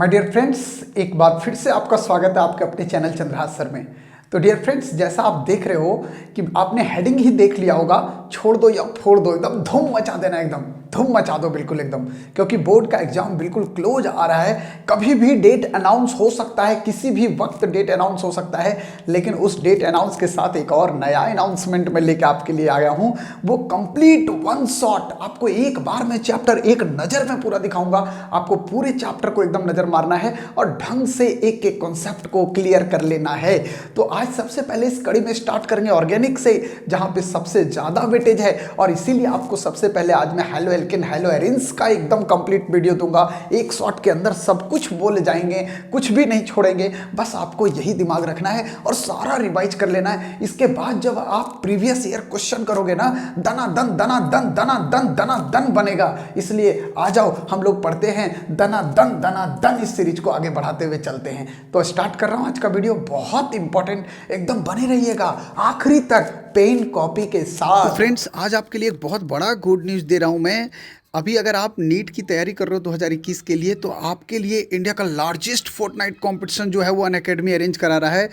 My dear friends, एक बार फिर से आपका स्वागत है आपके अपने चैनल चंद्रहास सर में। तो डियर फ्रेंड्स, जैसा आप देख रहे हो कि आपने हेडिंग ही देख लिया होगा, छोड़ दो या फोड़ दो, एकदम धूम मचा देना, एकदम धूम मचा दो बिल्कुल एकदम, क्योंकि बोर्ड का एग्जाम बिल्कुल क्लोज आ रहा है। कभी भी डेट अनाउंस हो सकता है, किसी भी वक्त डेट अनाउंस हो सकता है, लेकिन उस डेट अनाउंस के साथ एक और नया अनाउंसमेंट मैं लेके आपके लिए आया हूँ। वो कंप्लीट वन शॉट, आपको एक बार में चैप्टर एक नज़र में पूरा दिखाऊंगा। आपको पूरे चैप्टर को एकदम नज़र मारना है और ढंग से एक एक कॉन्सेप्ट को क्लियर कर लेना है। तो आज सबसे पहले इस कड़ी में स्टार्ट करेंगे ऑर्गेनिक से, जहां पे सबसे ज़्यादा वेटेज है, और इसीलिए आपको सबसे पहले आज मैं हेलो एल्केन हेलो एरिन्स का एकदम कंप्लीट वीडियो दूंगा। एक शॉट के अंदर सब कुछ बोले जाएंगे, कुछ भी नहीं छोड़ेंगे। बस आपको यही दिमाग रखना है और सारा रिवाइज कर लेना है। इसके बाद जब आप प्रीवियस ईयर क्वेश्चन करोगे ना, दना दन दना दन दना दन दना दन बनेगा। इसलिए आ जाओ, हम लोग पढ़ते हैं दना दन, इस सीरीज को आगे बढ़ाते हुए चलते हैं। तो स्टार्ट कर रहा हूं आज का वीडियो, बहुत इंपॉर्टेंट, एकदम बने रहिएगा आखिरी तक पेन कॉपी के साथ। तो फ्रेंड्स, आज आपके लिए एक बहुत बड़ा गुड न्यूज़ दे रहा हूं मैं। अभी अगर आप नीट की तैयारी कर रहे हो 2021 के लिए, तो आपके लिए इंडिया का लार्जेस्ट फोर्टनाइट कंपटीशन जो है वो अनअकैडमी अरेंज करा रहा है,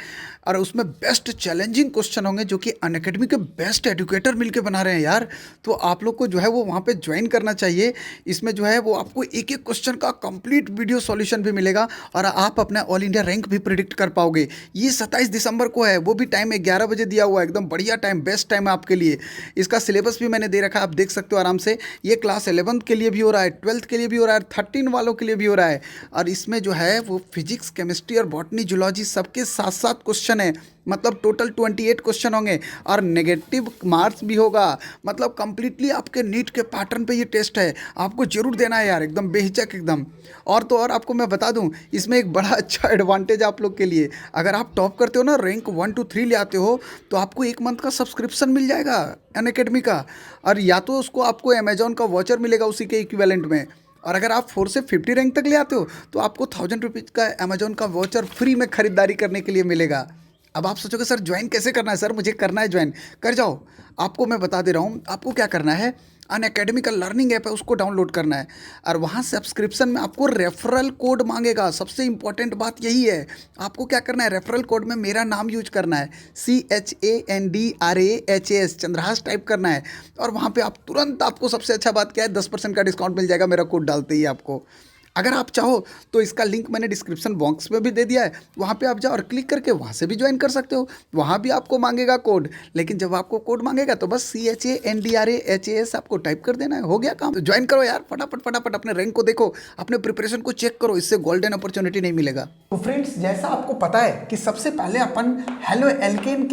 और उसमें बेस्ट चैलेंजिंग क्वेश्चन होंगे जो कि अनअकैडमी के बेस्ट एजुकेटर मिलके बना रहे हैं यार। तो आप लोग को जो है वो वहाँ पे ज्वाइन करना चाहिए। इसमें जो है वो आपको एक एक क्वेश्चन का कंप्लीट वीडियो सॉल्यूशन भी मिलेगा और आप अपना ऑल इंडिया रैंक भी प्रिडिक्ट कर पाओगे। ये 27 दिसंबर को है, वो भी टाइम 11 बजे दिया हुआ है, एकदम बढ़िया टाइम, बेस्ट टाइम है आपके लिए। इसका सिलेबस भी मैंने दे रखा है, आप देख सकते हो आराम से। ये क्लास 11th के लिए भी हो रहा है, 12th के लिए भी हो रहा है, 13 वालों के लिए भी हो रहा है। और इसमें जो है वो फिजिक्स, केमिस्ट्री और बॉटनी, जूलॉजी सबके साथ साथ क्वेश्चन है। मतलब टोटल 28 क्वेश्चन होंगे और नेगेटिव मार्क्स भी होगा। मतलब कंप्लीटली आपके नीट के पैटर्न पे ये टेस्ट है, आपको जरूर देना है यार, एकदम बेहिचक एकदम। और तो और आपको मैं बता दूं, इसमें एक बड़ा अच्छा एडवांटेज आप लोग के लिए, अगर आप टॉप करते हो ना, रैंक 1 to 3 ले आते हो, तो आपको 1 मंथ का सब्सक्रिप्शन मिल जाएगा अनअकैडमी का, और या तो उसको आपको अमेजॉन का वॉचर मिलेगा उसी के इक्विवेलेंट में। और अगर आप 4 से 50 रैंक तक ले आते हो तो आपको 1000 रुपीज़ का अमेजॉन का वॉचर फ्री में खरीदारी करने के लिए मिलेगा। अब आप सोचोगे सर ज्वाइन कैसे करना है, सर मुझे करना है ज्वाइन, कर जाओ। आपको मैं बता दे रहा हूँ, आपको क्या करना है, अनअकैडमी का लर्निंग ऐप है, उसको डाउनलोड करना है, और वहाँ सब्सक्रिप्शन में आपको रेफरल कोड मांगेगा। सबसे इंपॉर्टेंट बात यही है, आपको क्या करना है, रेफरल कोड में मेरा नाम यूज करना है, CHANDRAHAS, चंद्रहास टाइप करना है, और वहाँ पे आप तुरंत, आपको सबसे अच्छा बात क्या है, 10% का डिस्काउंट मिल जाएगा मेरा कोड डालते ही आपको। अगर आप चाहो तो इसका लिंक मैंने डिस्क्रिप्शन बॉक्स में भी दे दिया है, वहाँ पे आप जाओ और क्लिक करके वहाँ से भी ज्वाइन कर सकते हो। वहाँ भी आपको मांगेगा कोड, लेकिन जब आपको कोड मांगेगा तो बस CHANDRAHAS आपको टाइप कर देना है, हो गया काम। तो ज्वाइन करो यार, फटाफट फटाफट अपने रैंक को देखो, अपने प्रिपरेशन को चेक करो, इससे गोल्डन अपॉर्चुनिटी नहीं मिलेगा। तो फ्रेंड्स, जैसा आपको पता है कि सबसे पहले अपन हेलो एल्केन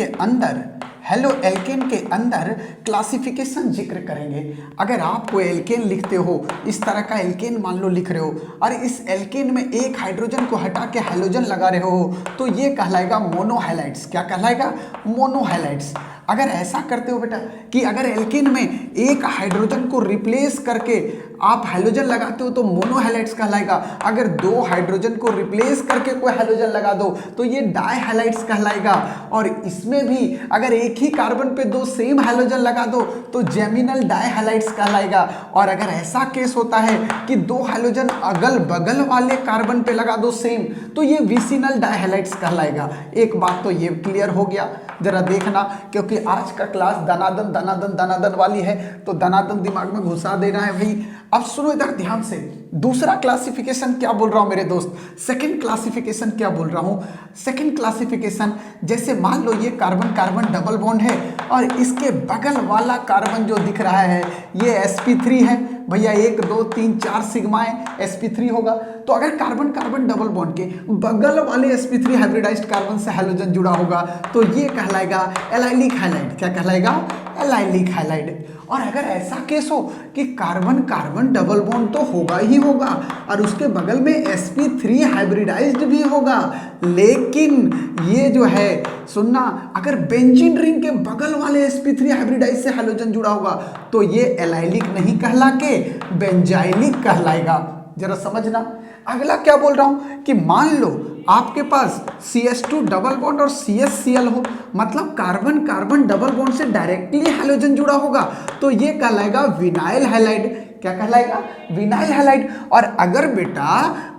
के अंदर क्लासिफिकेशन जिक्र करेंगे। अगर आप कोई एल्केन लिखते हो, इस तरह का एल्केन मान लो लिख रहे हो, और इस एल्केन में एक हाइड्रोजन को हटा के हैलोजन लगा रहे हो, तो ये कहलाएगा मोनोहैलाइड्स। क्या कहलाएगा? मोनोहैलाइड्स। अगर ऐसा करते हो बेटा कि अगर एल्केन में एक हाइड्रोजन को रिप्लेस करके आप हैलोजन लगाते हो तो मोनोहैलाइड्स कहलाएगा। अगर 2 हाइड्रोजन को रिप्लेस करके कोई हैलोजन लगा दो तो ये डाइहैलाइड्स कहलाएगा। और इसमें भी अगर एक ही कार्बन पे 2 सेम हैलोजन लगा दो तो जेमिनल डाइहैलाइड्स कहलाएगा। और अगर ऐसा केस होता है कि 2 हैलोजन अगल बगल वाले कार्बन पे लगा दो सेम, तो ये विसिनल डाइहैलाइड्स कहलाएगा। एक बात तो ये क्लियर हो गया, जरा देखना, क्योंकि आज का क्लास दनादन दनादन दनादन वाली है, तो दनादन दिमाग में घुसा देना है भाई। अब सुनो इधर ध्यान से, दूसरा क्लासिफिकेशन क्या बोल रहा हूं मेरे दोस्त, सेकंड क्लासिफिकेशन क्या बोल रहा हूं। सेकंड क्लासिफिकेशन, जैसे मान लो ये कार्बन कार्बन डबल बॉन्ड है और इसके बगल वाला कार्बन जो दिख रहा है ये sp3 है भैया, 1 2 3 4 सिग्माएं sp3 होगा। तो अगर कार्बन कार्बन डबल बॉन्ड के बगल वाले sp3 हाइब्रिडाइज्ड कार्बन से हैलोजन जुड़ा होगा तो ये कहलाएगा एलाइलिक हैलाइड। क्या कहलाएगा? Allylic halide. और अगर ऐसा केस हो कि कार्बन कार्बन डबल बॉन्ड तो होगा ही होगा और उसके बगल में sp3 हाइब्रिडाइज्ड भी होगा, लेकिन ये जो है सुनना, अगर बेंजीन रिंग के बगल वाले sp3 हाइब्रिडाइज से हैलोजन जुड़ा होगा तो ये एलाइलिक नहीं कहला के बेंजाइलिक कहलाएगा। जरा समझना। अगला क्या बोल रहा हूं कि मान लो आपके पास CH2 डबल बॉन्ड और CHCl हो, मतलब कार्बन कार्बन डबल बॉन्ड से डायरेक्टली हैलोजन जुड़ा होगा, तो ये कहलाएगा विनाइल हैलाइड। क्या कहलाएगा, विनाइल हैलाइड। और अगर बेटा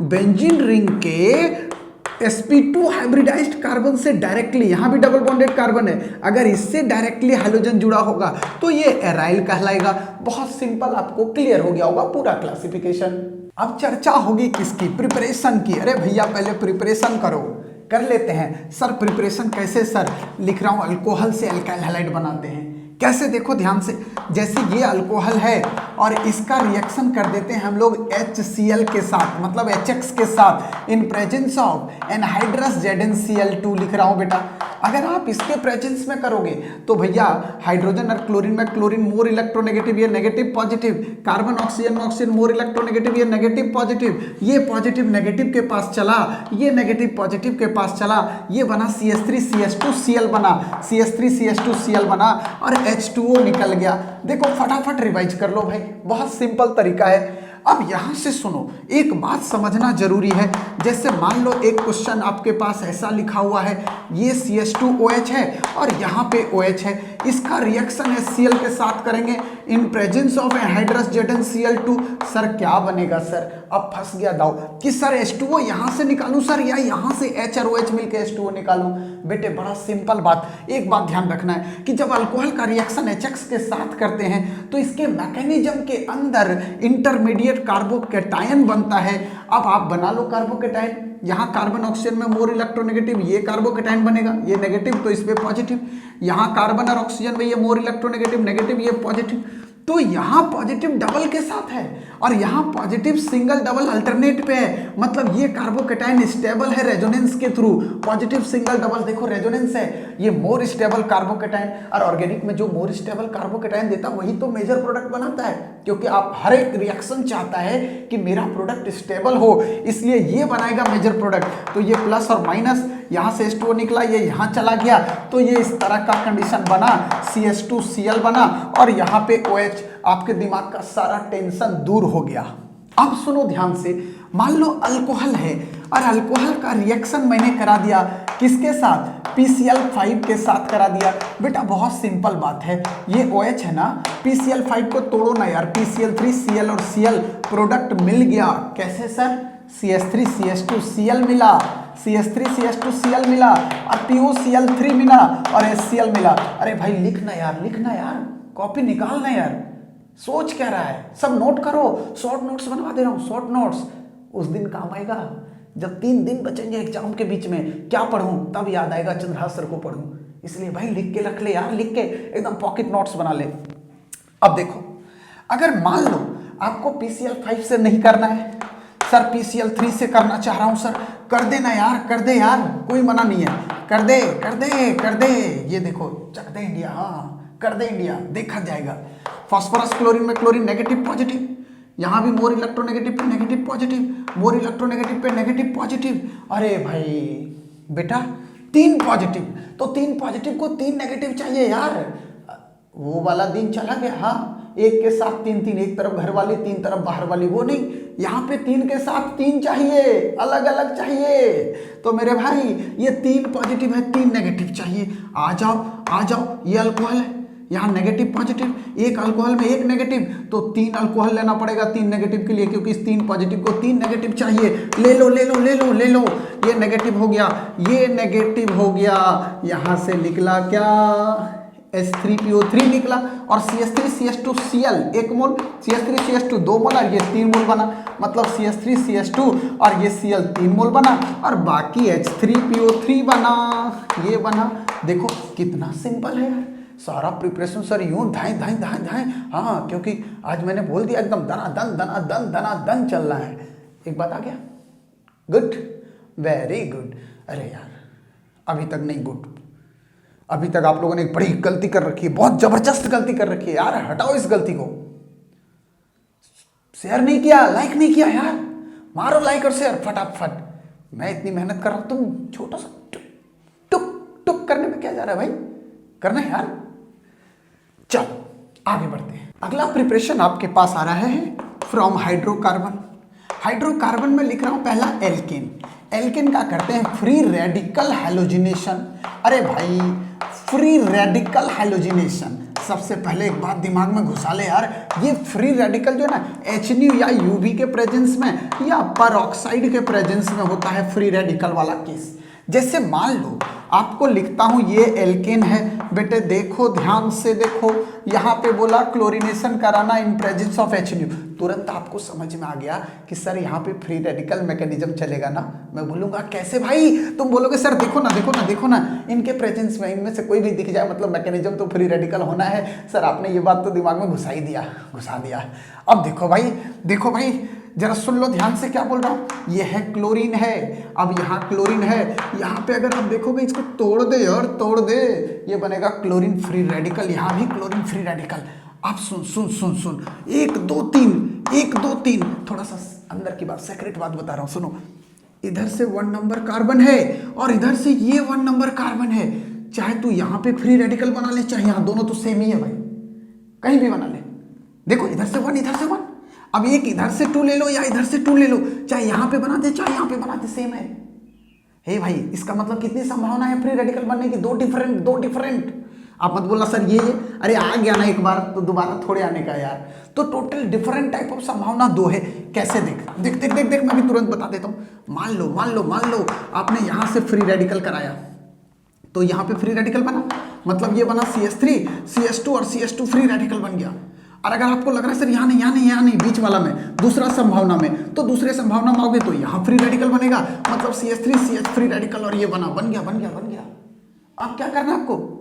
बेंजीन रिंग के sp2 हाइब्रिडाइज्ड कार्बन से डायरेक्टली, यहां भी डबल बॉन्डेड कार्बन है, अगर इससे डायरेक्टली हाइड्रोजन जुड़ा होगा तो ये एराइल कहलाएगा। बहुत सिंपल, आपको क्लियर हो गया होगा पूरा क्लासिफिकेशन। अब चर्चा होगी किसकी, प्रिपरेशन की। अरे भैया पहले प्रिपरेशन करो, कर लेते हैं। सर प्रिपरेशन कैसे सर, लिख रहा हूं अल्कोहल से अल्काइल हैलाइड बनाते हैं। कैसे, देखो ध्यान से, जैसे ये अल्कोहल है और इसका रिएक्शन कर देते हैं हम लोग HCl के साथ, मतलब HX के साथ, in presence of anhydrous ZnCl2 लिख रहा हूं बेटा। अगर आप इसके प्रेजेंस में करोगे तो भैया हाइड्रोजन और क्लोरीन में क्लोरीन मोर इलेक्ट्रोनेगेटिव, ये नेगेटिव पॉजिटिव, कार्बन ऑक्सीजन में ऑक्सीजन मोर इलेक्ट्रोनेगेटिव, ये नेगेटिव पॉजिटिव, ये पॉजिटिव नेगेटिव के पास चला, ये नेगेटिव पॉजिटिव के पास चला, ये बना CH3CH2Cl बना, CH3CH2Cl बना और H2O निकल गया। देखो फटाफट रिवाइज कर लो भाई, बहुत सिंपल तरीका है। अब यहां से सुनो, एक बात समझना जरूरी है। जैसे मान लो एक क्वेश्चन आपके पास ऐसा लिखा हुआ है, ये CH2OH है और यहाँ पे OH है, इसका रिएक्शन HCl के साथ करेंगे in presence of anhydrous ZnCl2। Sir क्या बनेगा सर, अब फंस गया दाव कि सर H2O यहाँ से निकालूं सर या यहाँ से H और OH मिलकर H2O निकालूं। बेटे बड़ा सिंपल बात, एक बात ध्यान रखना है कि जब अल्कोहल का रिएक्शन HX के साथ करते हैं तो इसके मैकेनिज्म के अंदर इंटरमीडिएट कार्बोकैटायन बनता है। अब आप बना लो कार्बोकैटायन, यहाँ कार्बन ऑक्सीजन में मोर इलेक्ट्रोनेगेटिव, ये कार्बोकैटायन बनेगा, ये नेगेटिव तो इस पे पॉजिटिव, यहाँ कार्बन और ऑक्सीजन में ये मोर इलेक्ट्रोनेगेटिव नेगेटिव, ये पॉजिटिव, तो यहाँ पॉजिटिव डबल के साथ है और यहाँ पॉजिटिव सिंगल डबल अल्टरनेट पे है, मतलब ये कार्बोकैटायन स्टेबल है रेजोनेंस के थ्रू। पॉजिटिव सिंगल डबल देखो रेजोनेंस है, ये मोर स्टेबल कार्बोकैटायन। और ऑर्गेनिक में जो मोर स्टेबल कार्बोकैटायन देता है वही तो मेजर प्रोडक्ट बनाता है, क्योंकि आप हर एक रिएक्शन चाहता है कि मेरा प्रोडक्ट स्टेबल हो, इसलिए ये बनाएगा मेजर प्रोडक्ट। तो ये प्लस और माइनस, यहाँ से H2O निकला, ये यहाँ चला गया, तो ये इस तरह का कंडीशन बना, CH2Cl बना और यहाँ पे OH। आपके दिमाग का सारा टेंशन दूर हो गया। अब सुनो ध्यान से, मान लो अल्कोहल है और अल्कोहल का रिएक्शन मैंने करा दिया किसके साथ, PCl5 के साथ करा दिया। बेटा बहुत सिंपल बात है, ये OH है ना, PCl5 को तोड़ो ना यार, PCl3Cl और Cl प्रोडक्ट मिल गया। कैसे सर, CH3CH2Cl मिला, CH3CH2Cl मिला और POCl3 मिला और HCl मिला। अरे भाई लिखना यार, लिखना यार, कॉपी निकालना यार, सोच क्या रहा है, सब नोट करो, शॉर्ट नोट्स बनवा दे रहा हूँ, शॉर्ट नोट्स। उस दिन काम आएगा जब 3 दिन बचेंगे एग्जाम के बीच में, क्या पढ़ूं, तब याद आएगा चंद्रहास सर को पढ़ूं। इसलिए भाई लिख के रख ले यार, लिख के एकदम पॉकेट नोट्स बना ले। अब देखो, अगर मान लो आपको PCl5 से नहीं करना है सर, PCl3 से करना चाह रहा हूं सर, कर देना यार, कर दे यार, कोई मना नहीं है, कर दे कर दे कर दे। ये देखो चक दे इंडिया, हाँ कर दे इंडिया, देखा जाएगा। फास्फोरस क्लोरीन में क्लोरीन नेगेटिव पॉजिटिव, यहाँ भी मोर इलेक्ट्रोनेगेटिव पे नेगेटिव पॉजिटिव, मोर इलेक्ट्रोनेगेटिव पे नेगेटिव पॉजिटिव। अरे भाई बेटा 3 पॉजिटिव, तो 3 पॉजिटिव को 3 नेगेटिव चाहिए यार, वो वाला दिन चला गया। हाँ, एक के साथ 3, एक तरफ घर वाली 3 तरफ बाहर वाली, वो नहीं, यहाँ पे 3 के साथ 3 चाहिए, अलग अलग चाहिए। तो मेरे भाई ये 3 पॉजिटिव है, 3 नेगेटिव चाहिए। आ जाओ आ जाओ, ये अल्कोहल है, यहाँ नेगेटिव पॉजिटिव, एक अल्कोहल में 1 नेगेटिव, तो 3 अल्कोहल लेना पड़ेगा 3 नेगेटिव के लिए, क्योंकि इस 3 पॉजिटिव को 3 नेगेटिव चाहिए। ले लो ले लो ले लो ले लो, ये नेगेटिव हो गया, ये नेगेटिव हो गया, यहाँ से निकला क्या, H3PO3 निकला और CH3CH2Cl 1 मोल, CH3CH2 2 मोल और ये 3 मोल बना, मतलब CH3CH2 और ये Cl 3 मोल बना और बाकी H3PO3 बना, ये बना। देखो कितना सिंपल है यार, सारा प्रिपरेशन सर यूं धाए धाए धाए धाए। हाँ, क्योंकि आज मैंने बोल दिया एकदम दना दन चल रहा है। एक बात आ गया, गुड, वेरी गुड। अरे यार अभी तक नहीं गुड, अभी तक आप लोगों ने एक बड़ी गलती कर रखी है, बहुत जबरदस्त गलती कर रखी है यार, हटाओ इस गलती को। शेयर नहीं किया, लाइक नहीं किया यार, मारो लाइक और शेयर फटाफट। मैं इतनी मेहनत कर रहा हूं, तुम छोटा सा टुक टुक करने में क्या जा रहा है भाई, करना है यार। चलो आगे बढ़ते हैं। अगला प्रिपरेशन आपके पास आ रहा है फ्रॉम हाइड्रोकार्बन। हाइड्रोकार्बन में लिख रहा हूं पहला एल्केन। एल्केन का करते हैं फ्री रेडिकल हैलोजिनेशन। अरे भाई फ्री रेडिकल हैलोजिनेशन सबसे पहले एक बात दिमाग में घुसा ले यार, ये फ्री रेडिकल जो है ना HNO या यूवी के प्रेजेंस में या परऑक्साइड के प्रेजेंस में होता है फ्री रेडिकल वाला केस। जैसे मान लो आपको लिखता हूं ये एल्केन है बेटे, देखो ध्यान से देखो, यहाँ पे बोला क्लोरीनेशन कराना इन प्रेजेंस ऑफ HNO, तुरंत आपको समझ में आ गया कि सर यहाँ पे फ्री रेडिकल मैकेनिज्म चलेगा ना। मैं बोलूँगा कैसे भाई, तुम बोलोगे सर देखो ना देखो ना देखो ना, इनके प्रेजेंस में इनमें से कोई भी दिख जाए मतलब मैकेनिज्म तो फ्री रेडिकल होना है। सर आपने ये बात तो दिमाग में घुसा दिया। अब देखो भाई जरा सुन लो ध्यान से क्या बोल रहा हूँ। ये है क्लोरीन है, अब यहाँ क्लोरीन है, यहाँ पे अगर आप देखोगे इसको तोड़ दे और तोड़ दे, ये बनेगा क्लोरीन फ्री रेडिकल, यहाँ भी क्लोरीन फ्री रेडिकल। आप सुन 1 2 3 थोड़ा सा अंदर की बात, सेक्रेट बात बता रहा हूँ, सुनो। इधर से 1 नंबर कार्बन है और इधर से ये 1 नंबर कार्बन है। चाहे तू यहाँ पे फ्री रेडिकल बना ले, चाहे यहाँ, दोनों तो सेम ही है भाई, कहीं भी बना ले। देखो इधर से 1 इधर से 1, अब एक इधर से 2 ले लो या इधर से 2 ले लो, चाहे यहाँ पे बना दे चाहे यहाँ पे बना दे, सेम है। हे भाई इसका मतलब कितनी संभावना है फ्री रेडिकल बनने की? दो डिफरेंट। आप मत बोलना सर ये अरे आ गया ना एक बार तो दोबारा थोड़े आने का यार। तो टोटल डिफरेंट टाइप ऑफ संभावना 2 है। कैसे? देख मैं भी तुरंत बता देता हूँ। मान लो आपने यहाँ से फ्री रेडिकल कराया तो यहाँ पे फ्री रेडिकल बना, मतलब ये बना CH3 CH2 और CH2 फ्री रेडिकल बन गया। और अगर आपको लग रहा है सर यहाँ नहीं बीच वाला में, दूसरा संभावना में, तो दूसरे संभावना में आओगे तो यहाँ फ्री रेडिकल बनेगा, मतलब CH3 CH फ्री रेडिकल और ये बन गया। अब क्या करना है आपको?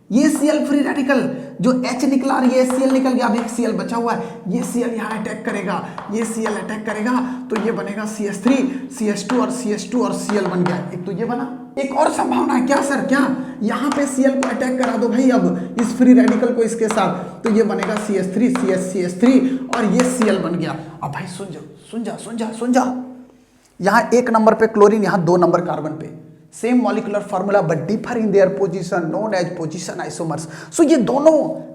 ये Cl फ्री रेडिकल जो H निकला और ये Cl निकल गया, अब एक Cl बचा हुआ है, ये Cl यहाँ अटैक करेगा, ये Cl अटैक करेगा तो ये बनेगा CH3 CH2 और CH2 और Cl बन गया। एक तो ये बना। एक और संभावना है क्या सर? क्या यहाँ पे Cl को अटैक करा दो भाई अब इस फ्री रेडिकल को इसके साथ, तो ये बनेगा CH3 CH3 और ये Cl बन गया। अब भाई सुन जा, यहाँ 1 नंबर पे क्लोरीन, यहाँ 2 नंबर कार्बन पे, same molecular formula but differ in their position known as position isomers. So ये दोनों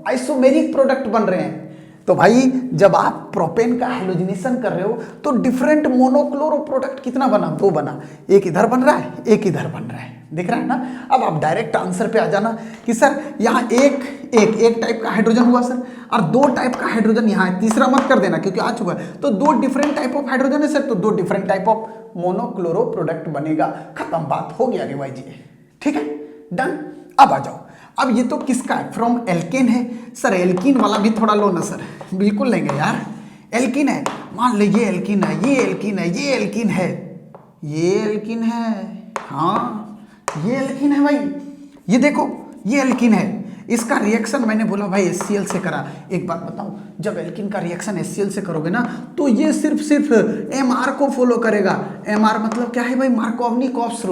आइसोमेरिक प्रोडक्ट बन रहे हैं। तो भाई जब आप प्रोपेन का हैलोजिनेशन कर रहे हो तो डिफरेंट मोनोक्लोरो प्रोडक्ट कितना बना? 2 बना, एक इधर बन रहा है एक इधर बन रहा है, दिख रहा है ना। अब आप डायरेक्ट आंसर पे आ जाना कि सर यहाँ एक टाइप का हाइड्रोजन हुआ सर और 2 टाइप का हाइड्रोजन यहाँ है, तीसरा मत कर देना क्योंकि आ चुका है। तो 2 डिफरेंट टाइप ऑफ हाइड्रोजन है सर, तो 2 different type of monochloro product बनेगा। खत्म, बात हो गया रिवाइज, ठीक है, डन। अब आ जाओ, अब ये तो किसका है? फ्रॉम एल्केन है सर। एल्कीन वाला भी थोड़ा लो ना सर, बिल्कुल लेंगे यार। एल्कीन है, मान लो ये एल्कीन है, ये एल्कीन है, ये एल्कीन है, ये एल्कीन है, हाँ ये एल्कीन है भाई। ये देखो ये एल्कीन है, इसका रिएक्शन मैंने बोला भाई HCl से करा। एक बात बताऊं, जब एल्कीन का रिएक्शन HCl से करोगे ना तो ये सिर्फ MR को फॉलो करेगा। MR मतलब क्या है भाई? मार्कोवनी-कॉप्स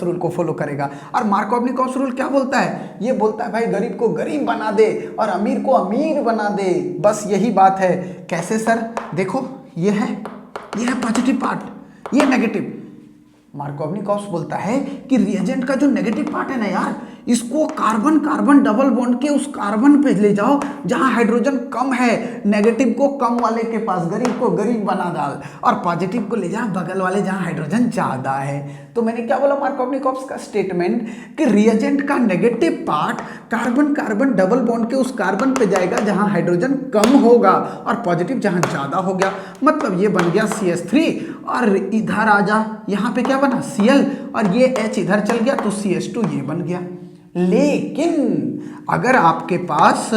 रूल को फॉलो करेगा। और मार्कोवनी-कॉप्स रूल क्या बोलता है? ये बोलता है भाई गरीब को गरीब बना दे और अमीर को अमीर बना दे, बस यही बात है। कैसे सर? देखो ये है पॉजिटिव पार्ट, ये नेगेटिव। मार्कोवनी-कॉप्स बोलता है कि रिएजेंट का जो नेगेटिव पार्ट है ना यार, इसको कार्बन डबल बॉन्ड के उस कार्बन पे ले जाओ जहां हाइड्रोजन कम है, नेगेटिव को कम वाले के पास, गरीब को गरीब बना डाल, और पॉजिटिव को ले जा बगल वाले जहां हाइड्रोजन ज्यादा है। तो मैंने क्या बोला मार्कोवनी-कॉप्स का स्टेटमेंट कि रिएजेंट का negative part carbon double bond के उस कार्बन पे जाएगा जहां हाइड्रोजन कम होगा और पॉजिटिव जहां ज्यादा हो गया। मतलब ये बन गया CH3 और इधर आ जा, यहाँ पे क्या बना? Cl और ये H इधर चल गया तो CH2 ये बन गया। लेकिन अगर आपके पास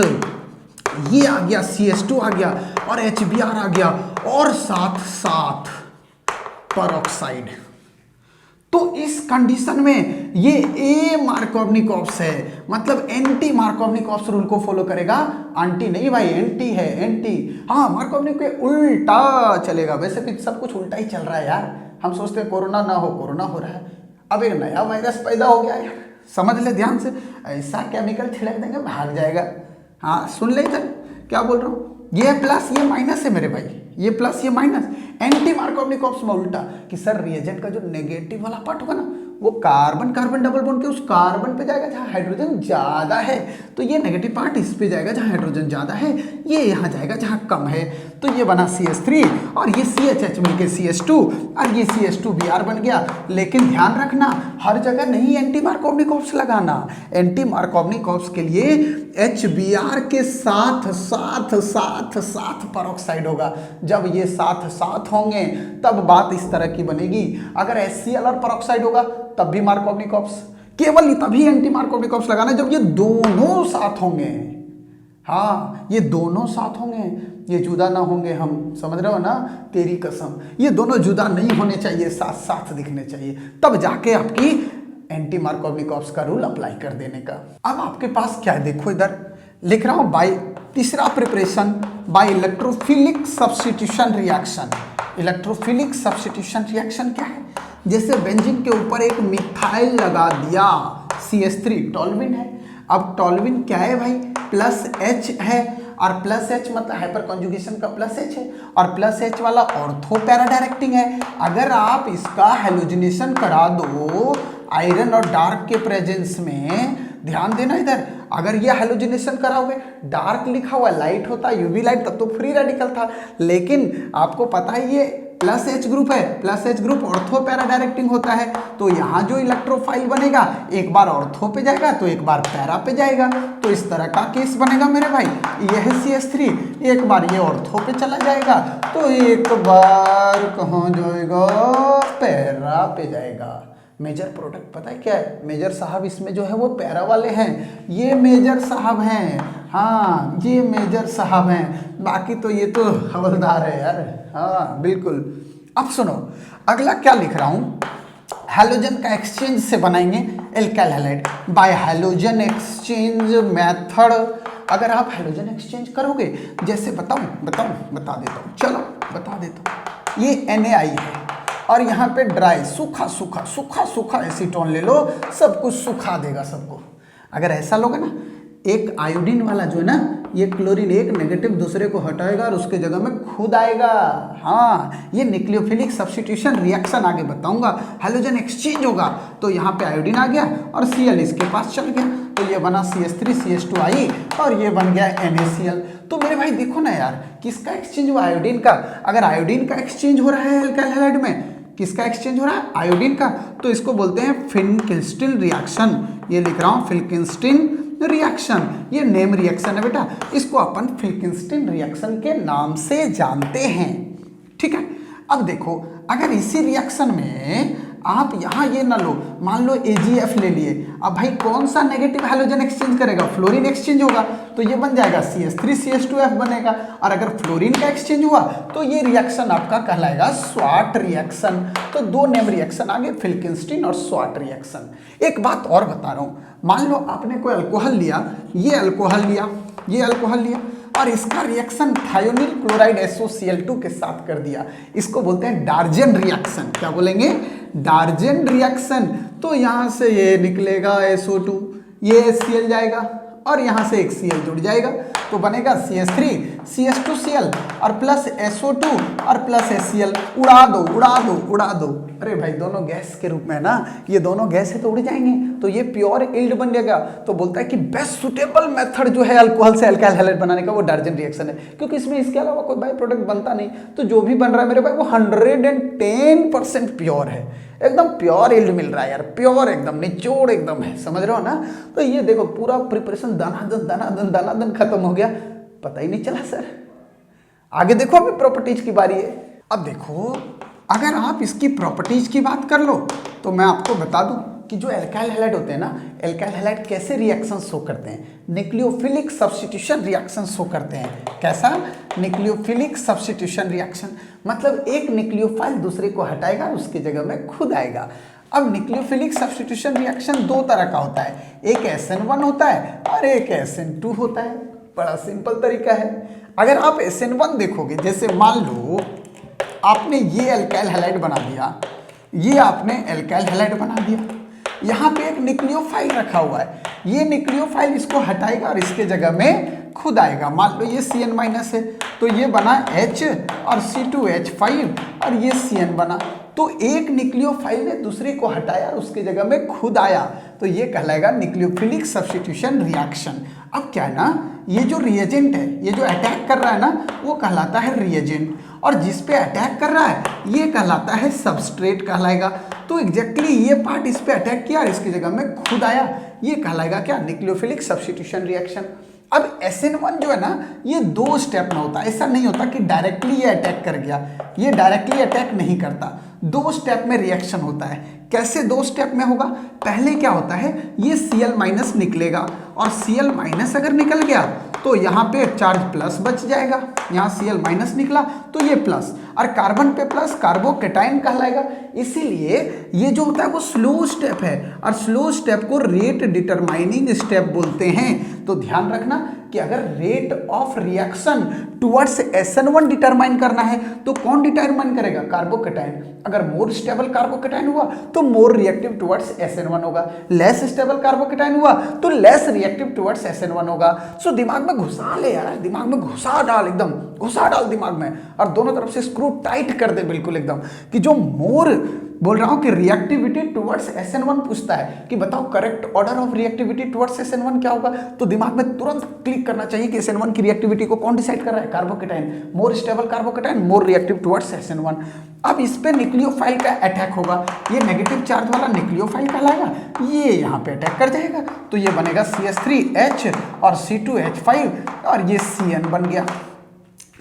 ये आ गया, CH2 आ गया और HBr आ गया और साथ परऑक्साइड, तो इस कंडीशन में ये ए मार्कोवनी-कॉप्स है, मतलब एंटी मार्कोवनी-कॉप्स रूल को फॉलो करेगा। एंटी नहीं भाई, एंटी है, एंटी। हाँ, मार्कोवनी के उल्टा चलेगा। वैसे भी सब कुछ उल्टा ही चल रहा है यार। हम सोचते हैं कोरोना ना हो, कोरोना हो रहा है। अब एक नया वायरस पैदा हो गया यार, समझ ले ध्यान से, ऐसा केमिकल छिड़क देंगे भाग जाएगा। हाँ सुन ले इधर क्या बोल रहा हूँ, ये प्लस ये माइनस है मेरे भाई, ये प्लस ये माइनस। एंटी मार्कोवनी-कॉप्स में उल्टा कि सर रिएजेंट का जो नेगेटिव वाला पार्ट होगा ना वो कार्बन कार्बन डबल बॉन्ड के उस कार्बन पे जाएगा जहाँ हाइड्रोजन ज़्यादा है, तो ये नेगेटिव पार्ट इस पे जाएगा जहाँ हाइड्रोजन ज़्यादा है, ये यहाँ जाएगा जहाँ कम है, तो ये बना CH3 और ये CHH मिलके CH2 और ये CH2Br बन गया। लेकिन ध्यान रखना हर जगह नहीं एंटी मार्कोवनिक लगाना, एंटी मार्कोवनिक के लिए HBr के साथ साथ साथ साथ परऑक्साइड होगा। जब ये साथ साथ होंगे तब बात इस तरह की बनेगी। अगर HCl और परऑक्साइड होगा तब भी मार्कोवनिक, केवल तभी एंटी मार्कोवनिक लगाना जब ये दोनों साथ होंगे। हाँ, ये दोनों साथ होंगे, ये जुदा ना होंगे, हम समझ रहे हो ना, तेरी कसम ये दोनों जुदा नहीं होने चाहिए, साथ साथ दिखने चाहिए, तब जाके आपकी एंटी मार्कोवनिक का रूल अप्लाई कर देने का। अब आपके पास क्या है, देखो इधर लिख रहा हूं बाय, तीसरा preparation bye electrophilic substitution reaction. Electrophilic substitution reaction क्या है, जैसे बेंजीन के ऊपर एक मिथाइल लगा दिया, CH3 टॉल्विन है। अब टॉल्विन क्या है भाई, +H है, और +H मतलब हाइपर कॉन्जुगेशन का +H है, और +H वाला ऑर्थो पैरा डायरेक्टिंग है। अगर आप इसका हेलोजिनेशन करा दो आयरन और डार्क के प्रेजेंस में, ध्यान देना इधर, अगर ये हेलोजिनेशन कराओगे, डार्क लिखा हुआ लाइट होता, यूवी लाइट, तब तो फ्री रेडिकल था, लेकिन आपको पता है ये +H ग्रुप है, +H group ortho para directing होता है, तो यहाँ जो इलेक्ट्रोफाइल बनेगा एक बार ऑर्थो पे जाएगा तो एक बार पैरा पे जाएगा, तो इस तरह का केस बनेगा मेरे भाई। ये है CH3, एक बार ये ऑर्थो पे चला जाएगा तो एक बार कहाँ जाएगा, पैरा पे जाएगा। मेजर प्रोडक्ट पता है क्या है, मेजर साहब इसमें जो है वो पैरा वाले हैं, ये मेजर साहब हैं, हाँ ये मेजर साहब हैं, बाकी तो ये तो हवलदार है यार। हाँ बिल्कुल। अब सुनो अगला क्या लिख रहा हूँ, हैलोजन का एक्सचेंज से बनाएंगे alkyl halide bye halogen exchange method. अगर आप हैलोजन एक्सचेंज करोगे, जैसे बता देता हूँ, चलो बता देता हूँ, ये NaI है और यहाँ पे ड्राई सूखा सूखा सूखा सूखा एसीटोन ले लो, सब कुछ सुखा देगा सबको। अगर ऐसा लोगे ना, एक आयोडीन वाला जो है ना, ये क्लोरीन एक नेगेटिव दूसरे को हटाएगा और उसके जगह में खुद आएगा। हाँ, ये न्यूक्लियोफिलिक सब्स्टिट्यूशन रिएक्शन आगे बताऊंगा। हैलोजन एक्सचेंज होगा तो यहाँ पे आयोडीन आ गया और Cl इसके पास चल गया, तो ये बना CH3 CH2I और ये बन गया NaCl। तो मेरे भाई देखो ना यार, किसका एक्सचेंज हुआ, आयोडीन का। अगर आयोडीन का एक्सचेंज हो रहा है एल्काइल हैलाइड में, किसका एक्सचेंज हो रहा है, आयोडीन का, तो इसको बोलते हैं फिनकिल्स्टिन रिएक्शन। ये लिख रहा हूँ फिनकिल्स्टिन रिएक्शन, ये नेम रिएक्शन है बेटा, इसको अपन फिनकिल्स्टिन रिएक्शन के नाम से जानते हैं, ठीक है। अब देखो अगर इसी रिएक्शन में आप यहाँ ये ना लो, मान लो AgF ले लिए, अब भाई कौन सा नेगेटिव हैलोजन एक्सचेंज करेगा, फ्लोरीन एक्सचेंज होगा, तो ये बन जाएगा CH3 CH2F बनेगा। और अगर फ्लोरीन का एक्सचेंज हुआ तो ये रिएक्शन आपका कहलाएगा स्वाट रिएक्शन। तो दो नेम रिएक्शन आगे, फिल्किंस्टीन और स्वाट रिएक्शन। एक बात और बता रहा हूँ, मान लो आपने कोई अल्कोहल लिया, ये अल्कोहल लिया, ये अल्कोहल लिया, और इसका रिएक्शन थायोनिल क्लोराइड SOCl2 के साथ कर दिया, इसको बोलते हैं डार्जन रिएक्शन। क्या बोलेंगे, डार्जन रिएक्शन। तो यहाँ से ये निकलेगा SO2, ये HCl जाएगा और यहाँ से एक Cl जुड़ जाएगा, तो बनेगा CH3 CH2Cl और प्लस SO2 और प्लस HCl। उड़ा दो उड़ा दो उड़ा दो। अरे भाई दोनों गैस के रूप में ना, ये दोनों गैस है तो उड़ जाएंगे, तो ये प्योर इल्ड बन जाएगा। तो बोलता है कि बेस्ट सुटेबल मेथड जो है अल्कोहल से अल्काइल हैलाइड बनाने का वो डार्जन रिएक्शन है, क्योंकि इसमें इसके अलावा कोई बाई प्रोडक्ट बनता नहीं। तो जो भी बन रहा है मेरे भाई वो 110% प्योर है, एकदम प्योर इल्ड मिल रहा है यार, प्योर एकदम निचोड़ एकदम है, समझ रहे हो ना। तो ये देखो पूरा प्रिपरेशन दनादन खत्म हो गया, पता ही नहीं चला सर। आगे देखो अभी प्रॉपर्टीज की बारी है। अब देखो अगर आप इसकी प्रॉपर्टीज की बात कर लो तो मैं आपको बता दूं कि जो एल्काइल हैलाइड होते हैं ना, एल्काइल हैलाइड कैसे रिएक्शन शो करते हैं, न्यूक्लियोफिलिक सब्स्टिट्यूशन रिएक्शन शो करते हैं। कैसा, न्यूक्लियोफिलिक सब्स्टिट्यूशन रिएक्शन, मतलब एक न्यूक्लियोफाइल दूसरे को हटाएगा उसकी जगह में खुद आएगा। अब न्यूक्लियोफिलिक सब्स्टिट्यूशन रिएक्शन दो तरह का होता है, एक SN1 होता है और एक SN2 होता है। बड़ा सिंपल तरीका है। अगर आप SN1 देखोगे, जैसे मान लो आपने ये एल्काइल हैलाइड बना दिया, ये आपने एल्काइल हैलाइड बना दिया, यहाँ पे एक न्यूक्लियोफाइल रखा हुआ है, ये न्यूक्लियोफाइल इसको हटाएगा और इसके जगह में खुद आएगा। मान लो ये CN- है, तो ये बना H और C2H5 और ये CN बना, तो एक न्यूक्लियोफाइल ने दूसरे को हटाया और उसके जगह में खुद आया, तो ये कहलाएगा न्यूक्लियोफिलिक सब्स्टिट्यूशन रिएक्शन। अब क्या है ना, ये जो रिएजेंट है, ये जो अटैक कर रहा है ना, वो कहलाता है रिएजेंट, और जिस पे अटैक कर रहा है ये कहलाता है सबस्ट्रेट कहलाएगा। तो एग्जैक्टली ये पार्ट इस पे अटैक किया और इसकी जगह में खुद आया, ये कहलाएगा क्या, न्यूक्लियोफिलिक सब्स्टिट्यूशन रिएक्शन। अब SN1 जो है ना, ये 2 स्टेप में होता है, ऐसा नहीं होता कि डायरेक्टली ये अटैक कर गया, ये डायरेक्टली अटैक नहीं करता, 2 स्टेप में रिएक्शन होता है। कैसे 2 स्टेप में होगा, पहले क्या होता है, ये Cl- निकलेगा, और Cl- अगर निकल गया तो यहाँ पे चार्ज प्लस बच जाएगा, यहाँ Cl- निकला तो ये प्लस, और कार्बन पे प्लस कार्बोकेटाइन कहलाएगा। इसीलिए ये जो होता है वो स्लो स्टेप है, और स्लो स्टेप को रेट डिटरमाइनिंग स्टेप बोलते हैं। तो ध्यान रखना कि अगर rate of reaction towards SN1 determine करना है तो कौन डिटरमाइन करेगा, कार्बोकेटाइन। अगर मोर स्टेबल कार्बोकेटाइन हुआ तो मोर रिएक्टिव टुवर्ड्स SN1 होगा, लेस स्टेबल कार्बोकेटाइन हुआ तो लेस रिएक्टिव टुवर्ड्स SN1 होगा। सो दिमाग में घुसा ले यार, दिमाग में घुसा डाल, एकदम घुसा डाल दिमाग में, और दोनों तरफ से स्क्रू टाइट कर दे बिल्कुल एकदम, कि जो मोर बोल रहा हूं कि रिएक्टिविटी टुवर्ड्स SN1 पूछता है कि बताओ correct order of reactivity towards SN1 क्या होगा, तो दिमाग में तुरंत क्लिक करना चाहिए कि SN1 की रिएक्टिविटी को कौन डिसाइड कर रहा है, carbocation. More stable carbocation, more reactive towards SN1। अब इस पे न्यूक्लियोफाइल का अटैक होगा, ये नेगेटिव चार्ज वाला न्यूक्लियोफाइल कहलाएगा, ये यहाँ पे अटैक कर जाएगा, तो ये बनेगा CH3H और C2H5 और ये CN बन गया।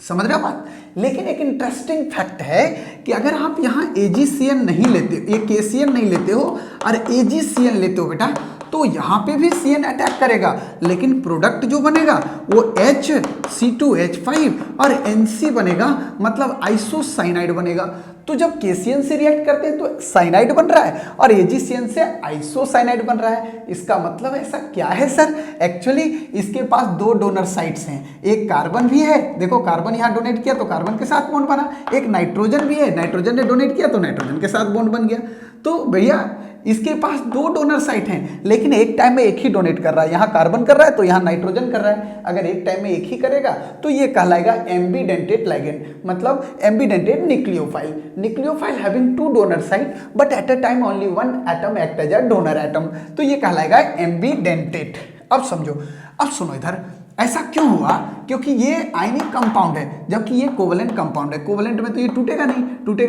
समझ रहे हो बात। लेकिन एक इंटरेस्टिंग फैक्ट है कि अगर आप यहाँ AgCN नहीं लेते, ये KCN नहीं लेते हो और AgCN लेते हो बेटा, तो यहाँ पे भी CN अटैक करेगा, लेकिन प्रोडक्ट जो बनेगा वो H C2H5 और NC बनेगा, मतलब आइसोसाइनाइड बनेगा। तो जब KCN से रिएक्ट करते हैं तो साइनाइड बन रहा है और AgCN से आइसोसाइनाइड बन रहा है। इसका मतलब ऐसा क्या है सर, एक्चुअली इसके पास 2 डोनर साइट्स हैं, एक कार्बन भी है, देखो कार्बन यहाँ डोनेट किया तो कार्बन के साथ बॉन्ड बना, एक नाइट्रोजन भी है, नाइट्रोजन ने डोनेट किया तो नाइट्रोजन के साथ बॉन्ड बन गया। तो भैया इसके पास 2 डोनर साइट हैं, लेकिन एक टाइम में एक ही डोनेट कर रहा है, यहाँ कार्बन कर रहा है तो यहाँ नाइट्रोजन कर रहा है। अगर एक टाइम में एक ही करेगा तो ये कहलाएगा एम्बीडेंटेट लिगेंड, मतलब ambidentate nucleophile. Nucleophile having 2 donor site but at a time only 1 atom act as a donor atom, तो ये कहलाएगा एम्बीडेंटेट। अब समझो, अब सुनो इधर, ऐसा क्यों हुआ, क्योंकि ये आयनिक कंपाउंड है जबकि ये कोवेलेंट कंपाउंड है। कोवेलेंट में तो ये टूटेगा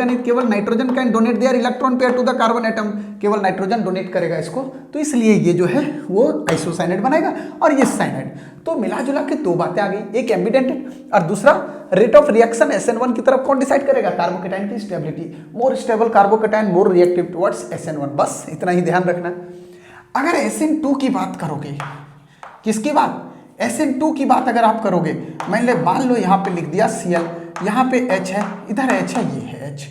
नहीं, केवल nitrogen can donate their electron pair to the carbon atom, केवल नाइट्रोजन डोनेट करेगा इसको, तो इसलिए ये जो है वो आइसोसाइनाइड बनाएगा और ये साइनाइड। तो मिला जुला के 2 बातें आ गई, एक एम्बीडेंटेट और दूसरा रेट ऑफ रिएक्शन SN1 की तरफ कौन डिसाइड करेगा, कार्बोकेटाइन की stability, more stable carbocation more reactive towards SN1, बस इतना ही ध्यान रखना। अगर SN2 की बात करोगे, किसकी बात, SN2 की बात अगर आप करोगे, मान लो यहाँ पे लिख दिया Cl, यहाँ पे H है, इधर H है, ये है H।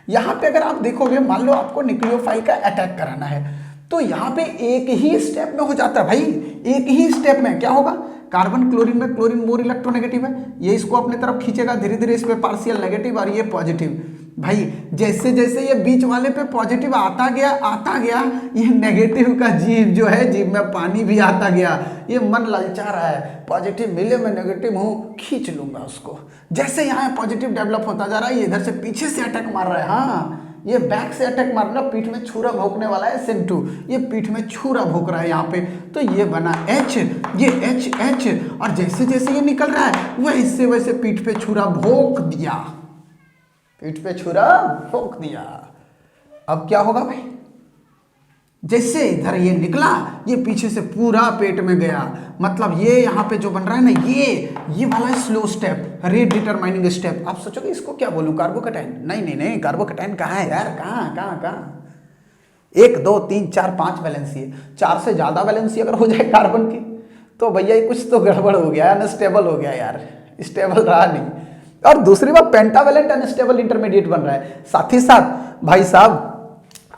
यहाँ पे अगर आप देखोगे, मान लो आपको न्यूक्लियोफाइल का अटैक कराना है, तो यहाँ पे एक ही स्टेप में हो जाता है भाई, एक ही स्टेप में क्या होगा, कार्बन क्लोरीन में क्लोरीन मोर इलेक्ट्रोनेगेटिव है, ये इसको अपने तरफ खींचेगा, धीरे धीरे इस पे पार्शियल नेगेटिव और ये पॉजिटिव। भाई जैसे जैसे ये बीच वाले पे पॉजिटिव आता गया, ये नेगेटिव का जीव जो है, जीव में पानी भी आता गया, ये मन ललचा रहा है, पॉजिटिव मिले मैं नेगेटिव हूँ, खींच लूंगा उसको। जैसे यहाँ पॉजिटिव डेवलप होता जा रहा है, ये इधर से पीछे से अटैक मार रहा है, हाँ ये बैक से अटैक मारना, पीठ में छुरा भोंकने वाला है SN2, ये पीठ में छुरा भोंक रहा है यहाँ पे, तो ये बना H, ये H, और जैसे जैसे ये निकल रहा है वैसे वैसे पीठ पे छुरा भोंक दिया, पीठ पे छुरा भोंक दिया। अब क्या होगा भाई, जैसे इधर ये निकला, ये पीछे से पूरा पेट में गया, मतलब ये यहाँ पे जो बन रहा है ना, ये वाला slow step, rate determining step. आप सोचोगे इसको क्या बोलूं, कार्बोकेटाइन, नहीं, कार्बोकेटाइन कहाँ है यार, कहाँ 1 2 3 4 5 वैलेंसी है, 4 से ज्यादा वैलेंसी अगर हो जाए कार्बन की तो भैया ये कुछ तो गड़बड़ हो गया, अनस्टेबल हो गया यार, स्टेबल रहा नहीं। और दूसरी बात, पेंटावेलेंट अनस्टेबल इंटरमीडिएट बन रहा है। साथ ही साथ भाई साहब,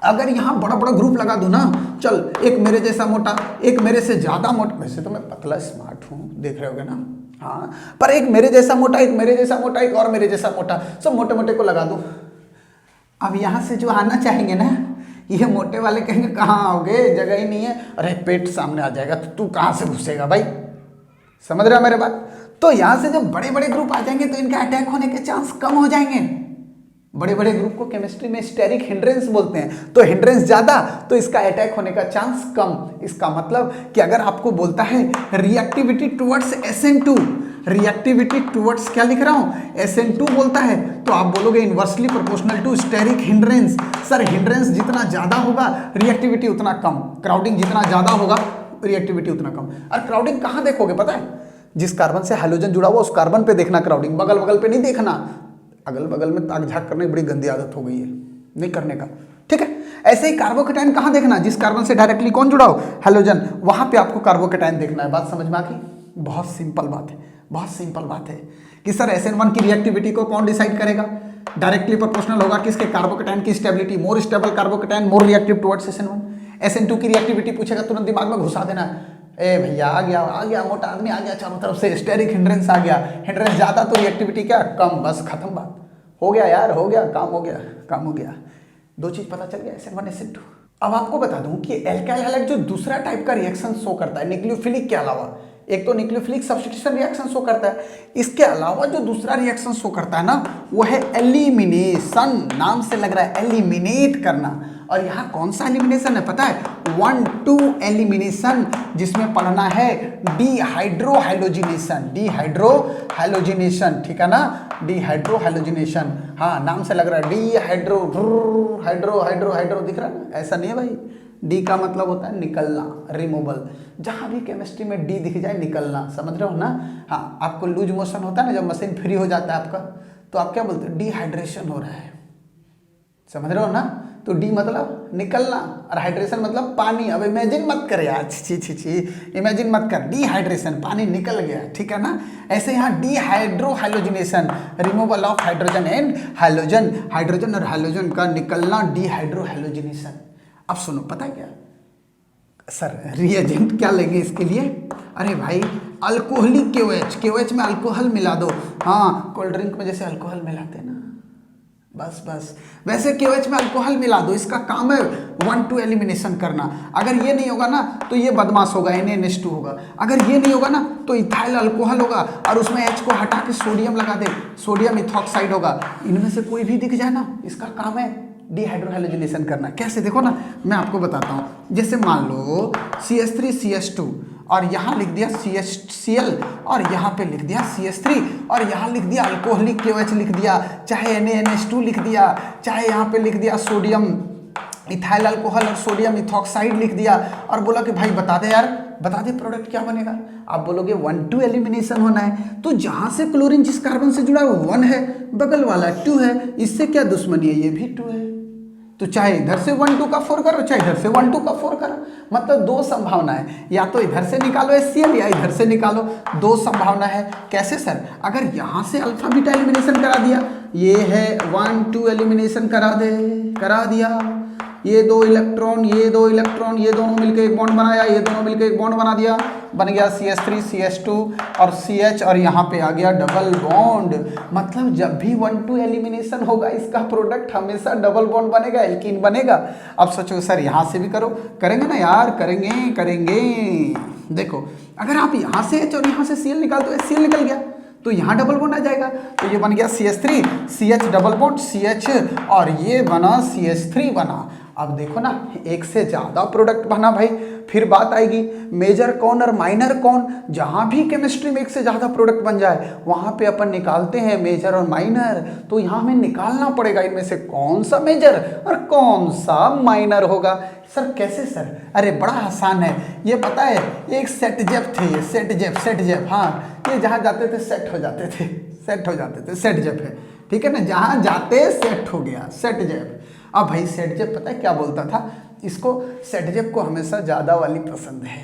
अगर यहाँ बड़ा बड़ा ग्रुप लगा दूं ना, चल एक मेरे जैसा मोटा, एक मेरे से ज्यादा मोटा, वैसे तो मैं पतला स्मार्ट हूँ, देख रहे होगे ना, हाँ, पर एक मेरे जैसा मोटा, एक मेरे जैसा मोटा, एक और मेरे जैसा मोटा, सब मोटे मोटे को लगा दूं। अब यहाँ से जो आना चाहेंगे ना, ये मोटे वाले कहेंगे कहाँ आओगे, जगह ही नहीं है, अरे पेट सामने आ जाएगा, तो तू कहाँ से घुसेगा भाई, समझ रहे हो मेरे बात। तो यहाँ से जब बड़े बड़े ग्रुप आ जाएंगे तो इनका अटैक होने के चांस कम हो जाएंगे, बड़े बड़े ग्रुप को केमिस्ट्री में स्टेरिक हिंड्रेंस बोलते हैं। तो हिंड्रेंस ज्यादा तो इसका अटैक होने का चांस कम। इसका मतलब कि अगर आपको बोलता है reactivity towards SN2, reactivity towards क्या लिख रहा हूं SN2 बोलता है, तो आप बोलोगे inversely proportional to steric hindrance. Sir hindrance जितना ज्यादा होगा रिएक्टिविटी उतना कम, क्राउडिंग जितना ज्यादा होगा रिएक्टिविटी उतना कम। और क्राउडिंग कहां देखोगे पता है, जिस कार्बन से हाइड्रोजन जुड़ा हुआ उस कार्बन पे देखना क्राउडिंग, बगल बगल पे नहीं देखना। अगल बगल में ताक झाक करने की बड़ी गंदी आदत हो गई है, नहीं करने का, ठीक है। ऐसे ही कार्बोकेटाइन कहां देखना, जिस कार्बन से डायरेक्टली कौन जुड़ा हो हाइड्रोजन, वहां पे आपको कार्बोकेटाइन देखना है। बात समझ में आ गई? बहुत सिंपल बात है, बहुत सिंपल बात है कि सर SN1 की रिएक्टिविटी को कौन डिसाइड करेगा, डायरेक्टली प्रोपोर्शनल होगा किसके, कार्बोकेटाइन की stability. More stable carbocation more reactive towards SN1। SN2 की रिएक्टिविटी पूछेगा तुरंत दिमाग में घुसा देना, ए भैया आ गया मोटा आदमी आ गया, चारों तरफ से स्टेरिक हिंड्रेंस आ गया, हिंड्रेंस ज्यादा तो रिएक्टिविटी क्या कम, बस खत्म बात, हो गया यार, हो गया काम, हो गया काम, हो गया। दो चीज पता चल गया SN1 SN2। अब आपको बता दूं कि एल्काइल हैलाइड जो दूसरा टाइप का रिएक्शन शो करता है न्यूक्लियोफिलिक के अलावा, एक तो न्यूक्लियोफिलिक सब्स्टिट्यूशन रिएक्शन शो करता है, इसके अलावा जो दूसरा रिएक्शन शो करता है ना वो है एलिमिनेशन। नाम से लग रहा है एलिमिनेट करना। और यहाँ कौन सा एलिमिनेशन है पता है, 1,2 एलिमिनेशन, जिसमें पढ़ना है डिहाइड्रोहाइलोजिनेशन। डिहाइड्रोहाइलोजिनेशन, ठीक है ना, डिहाइड्रोहाइलोजिनेशन। हाँ नाम से लग रहा है डिहाइड्रो, हाइड्रो हाइड्रो हाइड्रो दिख रहा है ना, ऐसा नहीं है भाई। डी का मतलब होता है निकलना, रिमूवल। जहां भी केमिस्ट्री में डी दिख जाए निकलना, समझ रहे हो ना। हाँ आपको लूज मोशन होता है ना, जब मशीन फ्री हो जाता है आपका, तो आप क्या बोलते हो, डिहाइड्रेशन हो रहा है, समझ रहे हो ना। तो डी मतलब निकलना और हाइड्रेशन मतलब पानी। अब इमेजिन मत कर यार, छी, इमेजिन मत कर, डिहाइड्रेशन पानी निकल गया, ठीक है ना। ऐसे यहाँ dehydrohalogenation, removal of hydrogen and hydrogen, hydrogen और हाइड्रोजन का निकलना, डिहाइड्रोहाइलोजिनेशन। अब सुनो पता है क्या सर, रिएजेंट क्या लेंगे इसके लिए, अरे भाई अल्कोहलिक KOH में अल्कोहल मिला दो। हाँ कोल्ड ड्रिंक में जैसे अल्कोहल मिलाते हैं ना, बस वैसे KOH में अल्कोहल मिला दो। इसका काम है 1,2 एलिमिनेशन करना। अगर ये नहीं होगा ना तो ये बदमाश होगा, NaNH2 होगा। अगर ये नहीं होगा ना तो इथाइल अल्कोहल होगा और उसमें H को हटा के सोडियम लगा दे, सोडियम इथॉक्साइड होगा। इनमें से कोई भी दिख जाए ना, इसका काम है डिहाइड्रोहाइलोजिनेशन करना। कैसे देखो ना, मैं आपको बताता हूँ। जैसे मान लो CH3CH2 और यहाँ लिख दिया CHCl और यहाँ पे लिख दिया CH3 और यहाँ लिख दिया अल्कोहलिक KOH लिख दिया, चाहे NaNH2 लिख दिया, चाहे यहाँ पे लिख दिया सोडियम इथाइल अल्कोहल और सोडियम इथॉक्साइड लिख दिया, और बोला कि भाई बता दे यार, बता दे प्रोडक्ट क्या बनेगा। आप बोलोगे 1,2 एलिमिनेशन होना है, तो जहां से क्लोरीन जिस कार्बन से जुड़ा है वो 1 है, बगल वाला 2 है, इससे क्या दुश्मनी है, ये भी 2 है। तो चाहे इधर से 1,2 का 4 करो, चाहे इधर से 1,2 का 4 करो, मतलब दो संभावना है, या तो इधर से निकालो HCl या इधर से निकालो, दो संभावना है। कैसे सर, अगर यहाँ से अल्फा बीटा एलिमिनेशन करा दिया, ये है 1,2 एलिमिनेशन करा दिया, ये दो इलेक्ट्रॉन ये दोनों मिलकर एक बॉन्ड बनाया, ये दोनों मिलकर एक बॉन्ड बना दिया, बन गया CH3 CH2 और CH, और यहाँ पे आ गया डबल बॉन्ड। मतलब जब भी 1,2 एलिमिनेशन होगा इसका प्रोडक्ट हमेशा डबल बॉन्ड बनेगा, एल्कीन बनेगा। अब सोचो सर यहाँ से भी करेंगे ना यार, करेंगे। देखो अगर आप यहाँ से H और यहाँ से Cl निकाल दो, HCl निकल गया, तो यहाँ डबल बॉन्ड आ जाएगा, तो ये बन गया CH3 CH double bond CH और ये बना CH3 बना। अब देखो ना, एक से ज्यादा प्रोडक्ट बना भाई, फिर बात आएगी मेजर कौन और माइनर कौन। जहां भी केमिस्ट्री में एक से ज्यादा प्रोडक्ट बन जाए वहां पे अपन निकालते हैं मेजर और माइनर। तो यहाँ हमें निकालना पड़ेगा इनमें से कौन सा मेजर और कौन सा माइनर होगा। सर कैसे सर, अरे बड़ा आसान है, ये पता है एक सेट जेप थे, ये सेट जेप, हाँ ये जहाँ जाते थे सेट हो जाते थे, सेट जेप है, ठीक है ना, जहाँ जाते सेट हो गया, सेट जेप। अब भाई सेट जेप पता है क्या बोलता था, इसको सेट जेप को हमेशा ज़्यादा वाली पसंद है।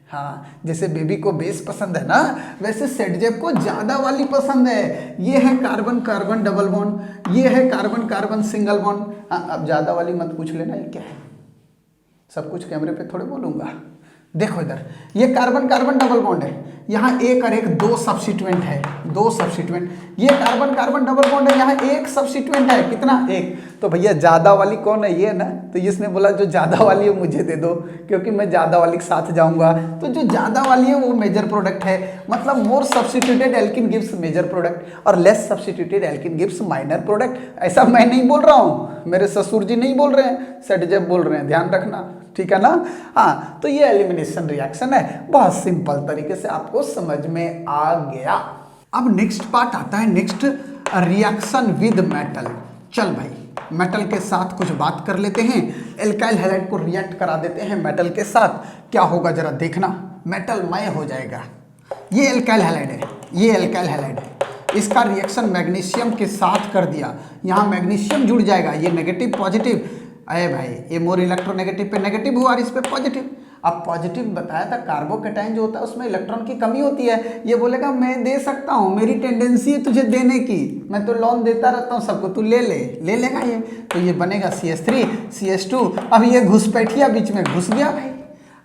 हाँ जैसे बेबी को बेस पसंद है ना, वैसे सेट जेप को ज़्यादा वाली पसंद है। ये है कार्बन कार्बन डबल बॉन्ड, ये है कार्बन कार्बन सिंगल बॉन्ड। हाँ अब ज़्यादा वाली मत पूछ लेना ये क्या है, सब कुछ कैमरे पे थोड़े बोलूँगा, देखो इधर, ये कार्बन कार्बन डबल बॉन्ड है, यहाँ एक और एक दो सब्स्टिट्यूएंट है, दो सब्स्टिट्यूएंट। ये कार्बन कार्बन डबल बॉन्ड है, यहाँ एक सब्स्टिट्यूएंट है, कितना, एक। तो भैया ज्यादा वाली कौन है, ये ना। तो इसने बोला जो ज्यादा वाली है मुझे दे दो, क्योंकि मैं ज्यादा वाली के साथ जाऊंगा। तो जो ज्यादा वाली है वो मेजर प्रोडक्ट है, मतलब more substituted alkene gives major product और less substituted alkene gives minor product. ऐसा मैं नहीं बोल रहा हूँ, मेरे ससुर जी नहीं बोल रहे हैं, सेठ जब बोल रहे हैं, ध्यान रखना, ठीक है ना। हाँ, तो ये एलिमिनेशन रिएक्शन है, बहुत सिंपल तरीके से आपको समझ में आ गया। अब नेक्स्ट पार्ट आता है, नेक्स्ट रिएक्शन विद मेटल। चल भाई, मेटल के साथ कुछ बात कर लेते हैं, एल्काइल हैलाइड को रिएक्ट करा देते हैं मेटल के साथ, क्या होगा जरा देखना, मेटल मय हो जाएगा। ये एल्काइल हैलाइड है, ये एल्काइल हैलाइड है, इसका रिएक्शन मैग्नीशियम के साथ कर दिया, यहाँ मैग्नीशियम जुड़ जाएगा, ये नेगेटिव पॉजिटिव, अरे भाई ये मोर इलेक्ट्रोनेगेटिव पे नेगेटिव हुआ और इस पे पॉजिटिव। अब पॉजिटिव बताया था, कार्बोकेटाइन जो होता है उसमें इलेक्ट्रॉन की कमी होती है, ये बोलेगा मैं दे सकता हूँ, मेरी टेंडेंसी है तुझे देने की, मैं तो लोन देता रहता हूँ सबको, तू ले लेगा ये। तो ये बनेगा CH3 CH2। अब ये घुसपैठिया बीच में घुस गया भाई।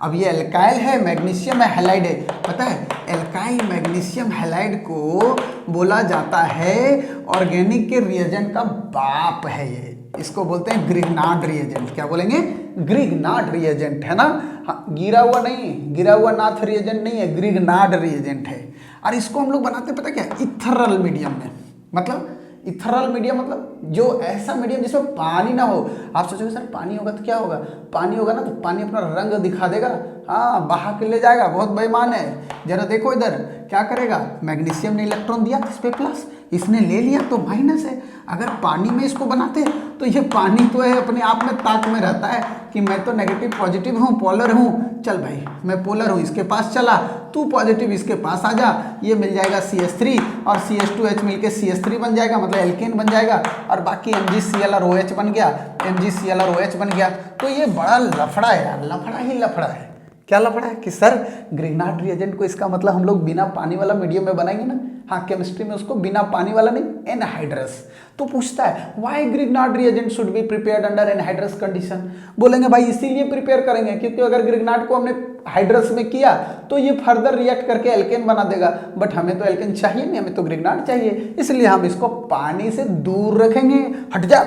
अब ये एल्काइल है, मैग्नीशियम है, हैलाइड है, पता है एल्काइल मैग्नीशियम हैलाइड को बोला जाता है ऑर्गेनिक के रिएजेंट का बाप है ये, इसको बोलते हैं ग्रिग्नार्ड रिएजेंट। क्या बोलेंगे, ग्रिग्नार्ड रिएजेंट, है ना। हाँ, गिरा हुआ नहीं, गिरा हुआ नाथ रिएजेंट नहीं है, ग्रिग्नार्ड रिएजेंट है। और इसको हम लोग बनाते हैं पता क्या, इथरल मीडियम में, मतलब इथरल मीडियम मतलब जो ऐसा मीडियम जिसमें पानी ना हो। आप सोचोगे सर पानी होगा तो क्या होगा, पानी होगा ना तो पानी अपना रंग दिखा देगा, हाँ बहा के ले जाएगा, बहुत बेईमान है। जरा देखो इधर क्या करेगा, मैग्नीशियम ने इलेक्ट्रॉन दिया इस पे प्लस, इसने ले लिया तो माइनस है। अगर पानी में इसको बनाते तो ये पानी तो है अपने आप में ताक में रहता है कि मैं तो नेगेटिव पॉजिटिव हूँ, पोलर हूँ, चल भाई मैं पोलर हूँ, इसके पास चला, तू पॉजिटिव इसके पास आ जा, ये मिल जाएगा CH3 और CH2H मिलके CH3 बन जाएगा, मतलब एल्केन बन जाएगा, और बाकी MgCl और OH बन गया, MgCl और OH बन गया। तो ये बड़ा लफड़ा है यार, लफड़ा ही लफड़ा है। क्या लफड़ा है कि सर ग्रिग्नार्ड रिएजेंट को इसका मतलब हम लोग बिना पानी वाला मीडियम में बनाएंगे ना। हाँ, केमिस्ट्री में उसको बिना पानी वाला नहीं, एनहाइड्रस। तो पूछता है why Grignard reagent should be prepared under anhydrous condition. बोलेंगे भाई इसीलिए प्रिपेयर करेंगे क्योंकि अगर ग्रिग्नार्ड को हमने हाइड्रस में किया तो ये फर्दर रिएक्ट करके एल्केन बना देगा, बट हमें तो एल्केन चाहिए नहीं, हमें तो ग्रिग्नार्ड चाहिए, इसलिए हम इसको पानी से दूर रखेंगे। हट जा,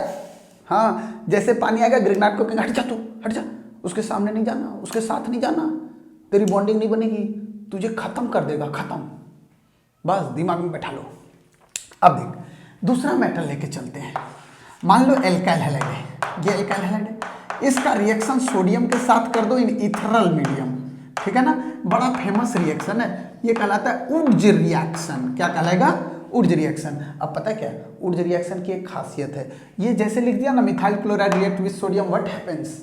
हाँ जैसे पानी आएगा ग्रिग्नार्ड को कहेंगे हट जा, तू हट जा, उसके सामने नहीं जाना, उसके साथ नहीं जाना, तेरी बॉन्डिंग नहीं बनेगी, तुझे खत्म कर देगा, खत्म, बस दिमाग में बैठा लो। अब देख दूसरा मेटल लेके चलते हैं, मान लो एल्काइल हैलाइड है, ये एल्काइल हैलाइड है, इसका रिएक्शन सोडियम के साथ कर दो इन इथरल मीडियम, ठीक है ना, बड़ा फेमस रिएक्शन है, ये कहलाता है उड्ज रिएक्शन। क्या कहलाएगा, उड्ज रिएक्शन। अब पता क्या उड्ज रिएक्शन की एक खासियत है, ये जैसे लिख दिया ना methyl chloride react with sodium, what happens,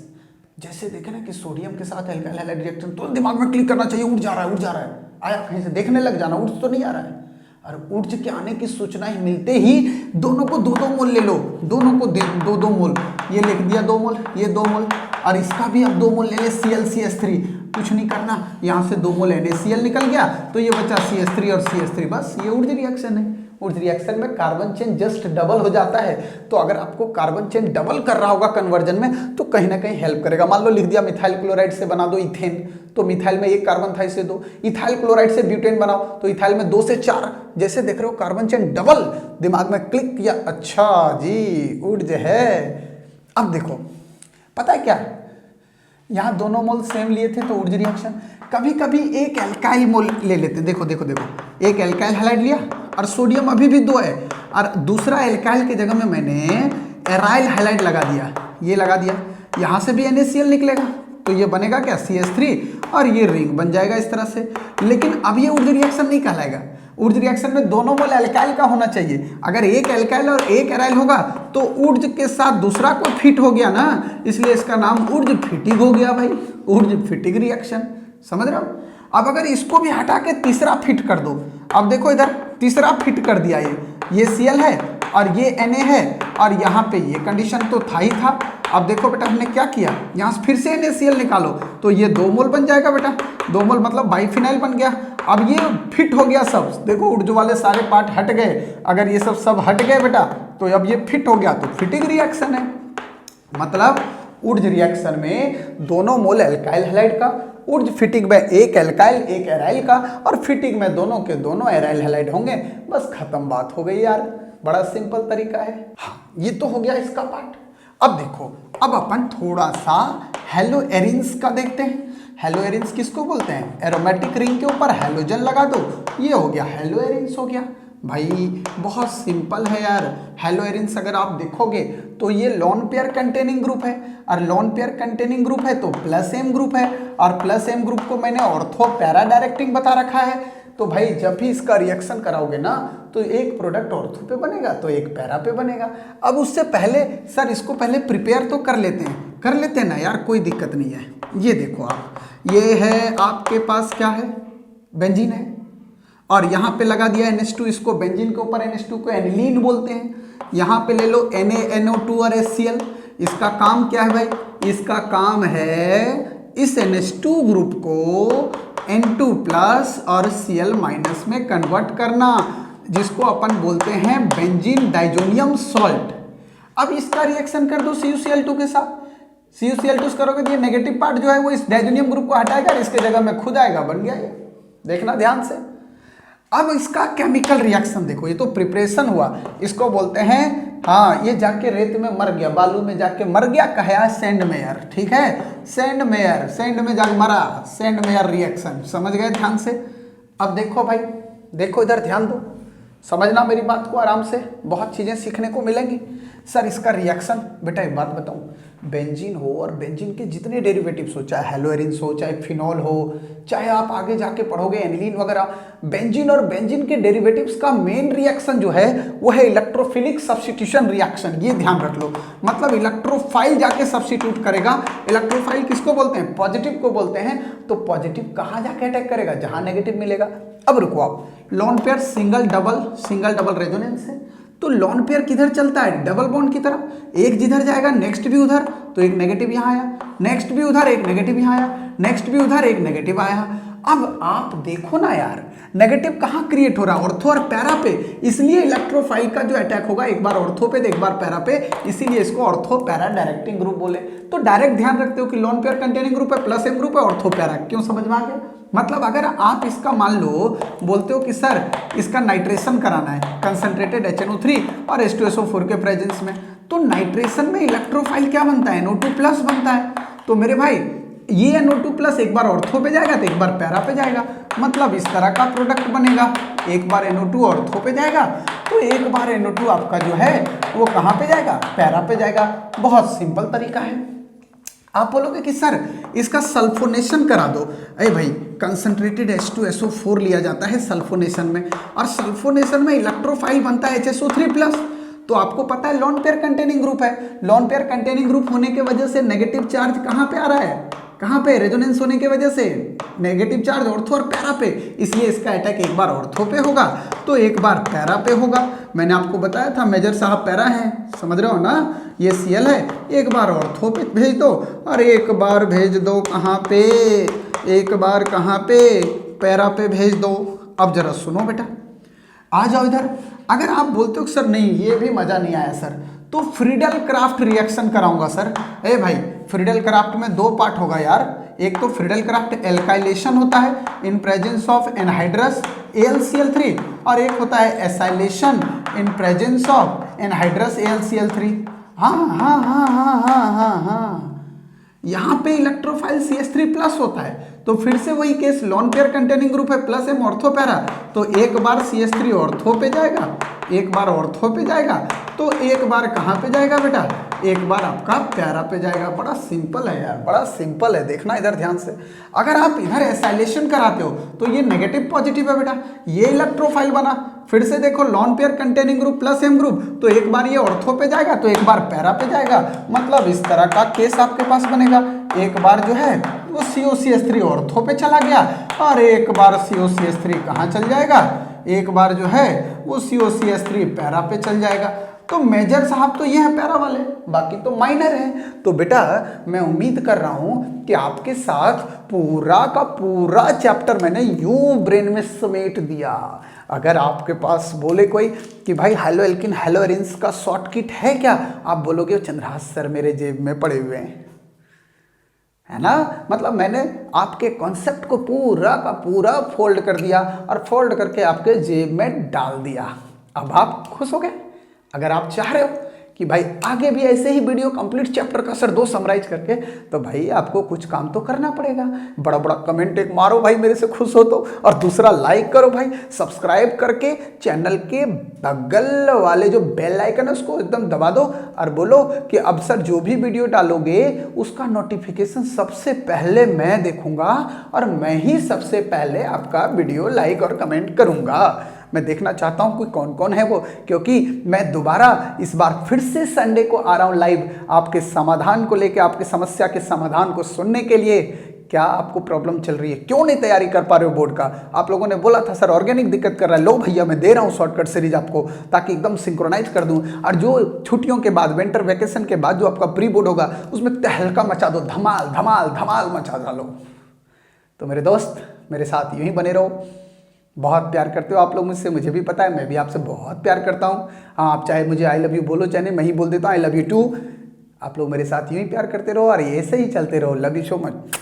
जैसे देखे ना कि सोडियम के साथ एल्काइल हैलाइड रिएक्शन, तो दिमाग में क्लिक करना चाहिए, उड़ जा रहा है, उड़ जा रहा है, आया कहीं से देखने लग जाना, उड़ तो नहीं आ रहा है। और ऊर्ज के आने की सूचना ही मिलते ही दोनों को 2-2 मोल ले लो, दोनों को 2-2 मोल, ये लिख दिया 2 मोल, ये 2 मोल, और इसका भी अब 2 मोल ले ले, ClCH3, कुछ नहीं करना, यहाँ से 2 मोल NaCl निकल गया तो ये बचा CH3 और CH3, बस ये ऊर्ज रिएक्शन है। ऊर्ज रिएक्शन में कार्बन चेन जस्ट डबल हो जाता है, तो अगर आपको कार्बन चेन डबल कर रहा होगा कन्वर्जन में तो कहीं ना कहीं हेल्प करेगा। मान लो लिख दिया मिथाइल क्लोराइड से बना दो इथेन, तो मिथाइल में 1 कार्बन था, इसे 2, इथाइल क्लोराइड से ब्यूटेन बनाओ तो इथाइल में 2 से 4, जैसे देख रहे हो कार्बन चेन डबल, दिमाग में क्लिक किया, अच्छा जी ऊर्ज है। अब देखो पता है क्या, यहाँ दोनों मोल सेम लिए थे तो ऊर्ज रिएक्शन, कभी कभी एक एल्काइल मोल ले लेते, देखो देखो देखो, एक एल्काइल हैलाइड लिया और सोडियम अभी भी 2 है, और दूसरा एल्काइल की जगह में मैंने एराइल हैलाइड लगा दिया, ये लगा दिया, यहाँ से भी NaCl निकलेगा तो ये बनेगा क्या CH3 और ये रिंग बन जाएगा इस तरह से। लेकिन अब ये ऊर्ज रिएक्शन नहीं कहलाएगा, ऊर्ज रिएक्शन में दोनों मोल एल्काइल का होना चाहिए, अगर एक एल्काइल और एक एराइल होगा तो ऊर्ज के साथ दूसरा को फिट हो गया ना, इसलिए इसका नाम ऊर्ज फिटिंग हो गया भाई, ऊर्ज फिटिंग रिएक्शन, समझ रहे हो। अब अगर इसको भी हटा के तीसरा फिट कर दो, अब देखो इधर तीसरा फिट कर दिया, ये Cl है और ये Na है और यहाँ पे ये कंडीशन तो था ही था। अब देखो बेटा हमने क्या किया, यहाँ से फिर से NaCl निकालो तो ये 2 मोल बन जाएगा बेटा, 2 मोल मतलब बाइफिनाइल बन गया। अब ये फिट हो गया सब, देखो ऊर्ज वाले सारे पार्ट हट गए, अगर ये सब हट गए बेटा तो अब ये फिट हो गया तो फिटिंग रिएक्शन है। मतलब ऊर्ज रिएक्शन में दोनों मोल एल्काइल हैलाइड का, ऊर्ज फिटिंग में एक एल्काइल एक एराइल का, और फिटिंग में दोनों के दोनों एराइल हैलाइड होंगे। बस खत्म बात हो गई यार, बड़ा सिंपल तरीका है। हाँ, ये तो हो गया इसका पार्ट। अब देखो, अब अपन थोड़ा सा हेलो एरिन्स का देखते हैं। हेलो एरिन्स किसको बोलते हैं? एरोमेटिक रिंग के ऊपर हेलोजन लगा दो, ये हो गया हेलो एरिन्स हो गया। भाई बहुत सिंपल है यार। हेलो एरिन्स अगर आप देखोगे तो ये लॉन पेयर कंटेनिंग ग्रुप है, और लॉन पेयर कंटेनिंग ग्रुप है तो प्लस एम ग्रुप है, और प्लस एम ग्रुप को मैंने ऑर्थो पैरा डायरेक्टिंग बता रखा है। तो भाई जब भी इसका रिएक्शन कराओगे ना तो एक प्रोडक्ट ऑर्थो पे बनेगा तो एक पैरा पे बनेगा। अब उससे पहले सर इसको पहले प्रिपेयर तो कर लेते हैं ना यार, कोई दिक्कत नहीं है। ये देखो आप, ये है आपके पास क्या है? बेंजीन है, और यहाँ पे लगा दिया NH2, इसको बेंजीन के ऊपर NH2 को एनिलीन बोलते हैं। यहाँ पे ले लो NaNO2 और HCl। इसका काम क्या है भाई? इसका काम है इस NH2 ग्रुप को N2 प्लस और Cl माइनस में कन्वर्ट करना, जिसको अपन बोलते हैं बेंजीन डाइजोनियम सॉल्ट। अब इसका रिएक्शन कर दो CuCl2 के साथ। CuCl2 करोगे तो ये नेगेटिव पार्ट जो है वो इस डाइजोनियम ग्रुप को हटाएगा और इसके जगह में खुद आएगा, बन गया ये। देखना ध्यान से। अब इसका केमिकल रिएक्शन देखो, ये तो प्रिपरेशन हुआ, इसको बोलते हैं, हाँ ये जाके रेत में मर गया, बालू में जाके मर गया, कहा सैंड मेयर, ठीक है, सैंड मेयर, सैंड में जाके मरा, सैंड मेयर रिएक्शन। समझ गए ध्यान से? अब देखो भाई, देखो इधर ध्यान दो, समझना मेरी बात को आराम से, बहुत चीज़ें सीखने को मिलेंगी। सर इसका रिएक्शन, बेटा एक बात बताऊं, बेंजीन हो और बेंजीन के जितने डेरिवेटिव्स हो, चाहे हेलोएरिन्स हो, चाहे फिनॉल हो, चाहे आप आगे जाके पढ़ोगे एनिलीन वगैरह, बेंजीन और बेंजीन के डेरिवेटिव्स का मेन रिएक्शन जो है वो है इलेक्ट्रोफिलिक सब्स्टिट्यूशन रिएक्शन। ये ध्यान रख लो, मतलब इलेक्ट्रोफाइल जाके सब्स्टिट्यूट करेगा। इलेक्ट्रोफाइल किसको बोलते हैं? पॉजिटिव को बोलते हैं। तो पॉजिटिव कहाँ जाके अटैक करेगा? जहाँ नेगेटिव मिलेगा। अब रुको आप, lone pair single double resonance है, तो लॉन पेयर किधर चलता है? डबल बॉन्ड की तरफ। एक जिधर जाएगा नेक्स्ट भी उधर, तो एक नेगेटिव यहाँ आया, नेक्स्ट भी उधर एक नेगेटिव यहाँ आया, नेक्स्ट भी उधर एक नेगेटिव आया। अब आप देखो ना यार, नेगेटिव कहाँ क्रिएट हो रहा है? ऑर्थो और पैरा पे। इसलिए इलेक्ट्रोफाइल का जो अटैक होगा एक बार ऑर्थो पे तो एक बार पैरा पे, इसीलिए इसको ऑर्थो पैरा डायरेक्टिंग ग्रुप बोले। तो डायरेक्ट ध्यान रखते हो कि लॉन पेयर कंटेनिंग ग्रुप है, प्लस एम ग्रुप है, ऑर्थो पैरा। क्यों? समझ में आ गया? मतलब अगर आप इसका मान लो बोलते हो कि सर इसका नाइट्रेशन कराना है, कंसंट्रेटेड HNO3 और H2SO4 के प्रेजेंस में, तो नाइट्रेशन में इलेक्ट्रोफाइल क्या बनता है? NO2 प्लस बनता है। तो मेरे भाई ये NO2 प्लस एक बार ऑर्थो पे जाएगा तो एक बार पैरा पे जाएगा, मतलब इस तरह का प्रोडक्ट बनेगा। एक बार NO2 ऑर्थो पे जाएगा तो एक बार NO2 आपका जो है वो कहाँ पे जाएगा? पैरा पे जाएगा। बहुत सिंपल तरीका है। आप बोलोगे कि सर इसका सल्फोनेशन करा दो। अरे भाई कंसंट्रेटेड H2SO4 लिया जाता है सल्फोनेशन में, और सल्फोनेशन में इलेक्ट्रोफाइल बनता है HSO3 प्लस। तो आपको पता है लॉन पेयर कंटेनिंग ग्रुप है, लॉन पेयर कंटेनिंग ग्रुप होने की वजह से नेगेटिव चार्ज कहाँ पे आ रहा है? कहाँ पे? रेजोनेंस होने की वजह से नेगेटिव चार्ज ऑर्थो और पैरा पे, इसलिए इसका अटैक एक बार ऑर्थो पे होगा तो एक बार पैरा पे होगा। मैंने आपको बताया था मेजर साहब पैरा हैं, समझ रहे हो ना? ये Cl है, एक बार ऑर्थो पे भेज दो और एक बार भेज दो कहाँ पे? एक बार कहाँ पे? पैरा पे भेज दो। अब जरा सुनो बेटा, आ जाओ इधर। अगर आप बोलते हो सर नहीं ये भी मज़ा नहीं आया सर, तो फ्रीडल क्राफ्ट रिएक्शन कराऊंगा सर। ए भाई फ्रीडल क्राफ्ट में दो पार्ट होगा यार, एक तो फ्रीडल क्राफ्ट एल्काइलेशन होता है in presence of anhydrous AlCl3, और एक होता है acylation in presence of anhydrous AlCl3। हाँ हाँ हाँ हाँ हाँ हाँ हाँ, यहाँ पे इलेक्ट्रोफाइल CH3 प्लस होता है। तो फिर से वही case, lawn pair containing group है, प्लस एम ऑर्थो पैरा, तो एक बार CH3 ऑर्थो पे जाएगा, एक बार ऑर्थो पे जाएगा, तो एक बार कहाँ पे जाएगा बेटा? एक बार आपका पैरा पे जाएगा। बड़ा सिंपल है यार, बड़ा सिंपल है। देखना इधर ध्यान से, अगर आप इधर एसाइलेशन कराते हो तो ये नेगेटिव पॉजिटिव है बेटा, ये इलेक्ट्रोफाइल बना। फिर से देखो lone pair containing group plus M group, तो एक बार ये ऑर्थो पे जाएगा तो एक बार पैरा पे जाएगा, मतलब इस तरह का केस आपके पास बनेगा। एक बार जो है वो COCH3 ऑर्थो पे चला गया और एक बार COCH3 कहाँ चल जाएगा? एक बार जो है वो COCH3 पैरा पे चल जाएगा। तो मेजर साहब तो ये है पैरा वाले, बाकी तो माइनर है। तो बेटा मैं उम्मीद कर रहा हूँ कि आपके साथ पूरा का पूरा चैप्टर मैंने यूं ब्रेन में समेट दिया। अगर आपके पास बोले कोई कि भाई हेलो एल्किन हेलो एरिन्स का शॉर्ट किट है क्या, आप बोलोगे चंद्रहास सर मेरे जेब में पड़े हुए हैं। है ना। मतलब मैंने आपके कॉन्सेप्ट को पूरा का पूरा फोल्ड कर दिया और फोल्ड करके आपके जेब में डाल दिया। अब आप खुश हो गए। अगर आप चाह रहे हो कि भाई आगे भी ऐसे ही वीडियो कंप्लीट चैप्टर का सर 2 समराइज करके, तो भाई आपको कुछ काम तो करना पड़ेगा। बड़ा बड़ा कमेंट एक मारो भाई मेरे से खुश हो तो, और दूसरा लाइक करो भाई, सब्सक्राइब करके चैनल के बगल वाले जो बेल आइकन है उसको एकदम दबा दो और बोलो कि अब सर जो भी वीडियो डालोगे उसका नोटिफिकेशन सबसे पहले मैं देखूंगा और मैं ही सबसे पहले आपका वीडियो लाइक और कमेंट करूंगा। मैं देखना चाहता हूं कोई कौन कौन है वो, क्योंकि मैं दोबारा इस बार फिर से संडे को आ रहा हूं लाइव आपके समाधान को लेकर, आपकी समस्या के समाधान को सुनने के लिए। क्या आपको प्रॉब्लम चल रही है, क्यों नहीं तैयारी कर पा रहे हो बोर्ड का? आप लोगों ने बोला था सर ऑर्गेनिक दिक्कत कर रहा है, लो भैया मैं दे रहा हूं शॉर्टकट सीरीज आपको ताकि एकदम सिंक्रोनाइज कर दूं। और जो छुट्टियों के बाद, विंटर वैकेशन के बाद जो आपका प्री बोर्ड होगा उसमें तहलका मचा दो, धमाल धमाल धमाल मचा डालो। तो मेरे दोस्त मेरे साथ यूं ही बने रहो। बहुत प्यार करते हो आप लोग मुझसे, मुझे भी पता है, मैं भी आपसे बहुत प्यार करता हूँ। हाँ, आप चाहे मुझे आई लव यू बोलो, चाहे मैं ही बोल देता हूँ आई लव यू टू। आप लोग मेरे साथ यूं ही प्यार करते रहो और ऐसे ही चलते रहो। Love you so much.